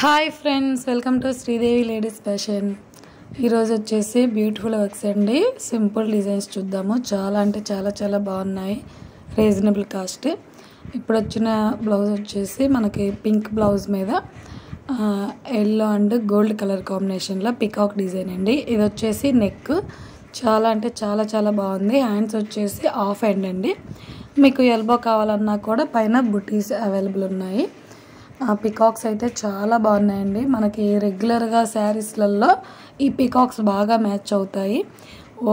Hi friends, welcome to Sridevi ladies fashion. ఈరోజు వచ్చేసి beautiful works అండి. సింపుల్ డిజైన్స్ చూద్దాము. చాలా అంటే చాలా చాలా బాగున్నాయి. Reasonable cost. ఇప్పుడు వచ్చిన బ్లౌజ్ వచ్చేసి మనకి పింక్ బ్లౌజ్ మీద ఎల్లో అండ్ గోల్డ్ కలర్ కాంబినేషన్లో పికాక్ డిజైన్ అండి. ఇది వచ్చేసి నెక్. చాలా అంటే చాలా చాలా బాగుంది. హ్యాండ్స్ వచ్చేసి హాఫ్ హ్యాండ్ అండి. మీకు ఎల్బో కావాలన్నా కూడా పైన బుటీస్ అవైలబుల్ ఉన్నాయి. పికాక్స్ అయితే చాలా బాగున్నాయండి. మనకి రెగ్యులర్గా శారీస్లలో ఈ పికాక్స్ బాగా మ్యాచ్ అవుతాయి.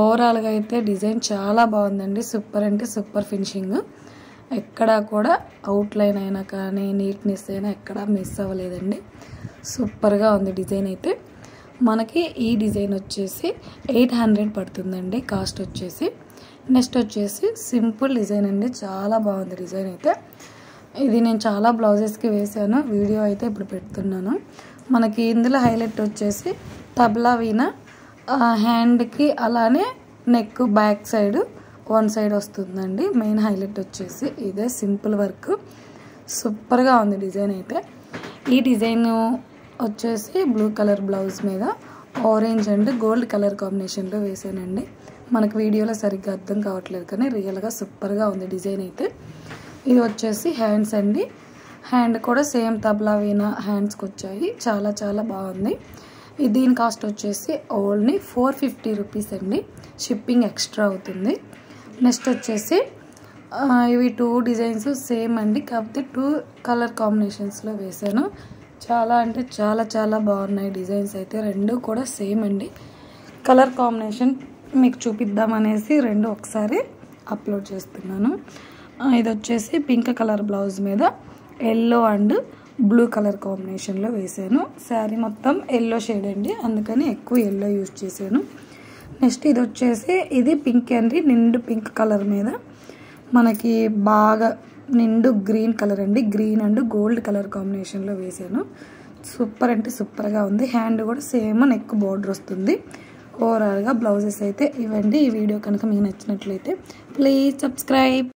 ఓవరాల్గా అయితే డిజైన్ చాలా బాగుందండి. సూపర్ అంటే సూపర్ ఫినిషింగ్. ఎక్కడా కూడా అవుట్లైన్ అయినా కానీ నీట్నెస్ అయినా ఎక్కడా మిస్ అవ్వలేదండి. సూపర్గా ఉంది డిజైన్ అయితే. మనకి ఈ డిజైన్ వచ్చేసి 800 పడుతుందండి కాస్ట్ వచ్చేసి. నెక్స్ట్ వచ్చేసి సింపుల్ డిజైన్ అండి. చాలా బాగుంది డిజైన్ అయితే. ఇది నేను చాలా బ్లౌజెస్కి వేసాను. వీడియో అయితే ఇప్పుడు పెడుతున్నాను. మనకి ఇందులో హైలైట్ వచ్చేసి తబలా వీణ హ్యాండ్కి అలానే neck back side one side వస్తుందండి. మెయిన్ హైలైట్ వచ్చేసి ఇదే సింపుల్ వర్క్. సూపర్గా ఉంది డిజైన్ అయితే. ఈ డిజైన్ వచ్చేసి బ్లూ కలర్ బ్లౌజ్ మీద ఆరెంజ్ అండ్ గోల్డ్ కలర్ కాంబినేషన్లో వేసానండి. మనకు వీడియోలో సరిగ్గా అర్థం కావట్లేదు కానీ రియల్గా సూపర్గా ఉంది డిజైన్ అయితే. ఇది వచ్చేసి హ్యాండ్స్ అండి. హ్యాండ్ కూడా సేమ్ తబలా వీణ హ్యాండ్స్కి వచ్చాయి. చాలా చాలా బాగుంది. దీని కాస్ట్ వచ్చేసి ఓన్లీ 450 రూపీస్ అండి. షిప్పింగ్ ఎక్స్ట్రా అవుతుంది. నెక్స్ట్ వచ్చేసి ఇవి 2 డిజైన్స్ సేమ్ అండి, కాకపోతే 2 కలర్ కాంబినేషన్స్లో వేసాను. చాలా అంటే చాలా చాలా బాగున్నాయి డిజైన్స్ అయితే. రెండు కూడా సేమ్ అండి. కలర్ కాంబినేషన్ మీకు చూపిద్దామనేసి రెండు ఒకసారి అప్లోడ్ చేస్తున్నాను. ఇది వచ్చేసి పింక్ కలర్ బ్లౌజ్ మీద ఎల్లో అండ్ బ్లూ కలర్ కాంబినేషన్లో వేసాను. శారీ మొత్తం ఎల్లో షేడ్ అండి, అందుకని ఎక్కువ ఎల్లో యూజ్ చేశాను. నెక్స్ట్ ఇది వచ్చేసి ఇది పింక్ అండి. నిండు పింక్ కలర్ మీద మనకి బాగా నిండు గ్రీన్ కలర్ అండి. గ్రీన్ అండ్ గోల్డ్ కలర్ కాంబినేషన్లో వేసాను. సూపర్ అంటే సూపర్గా ఉంది. హ్యాండ్ కూడా సేమ్ నెక్ బోర్డర్ వస్తుంది. ఓవరాల్గా బ్లౌజెస్ అయితే ఇవ్వండి. ఈ వీడియో కనుక మీకు నచ్చినట్లయితే ప్లీజ్ సబ్స్క్రైబ్.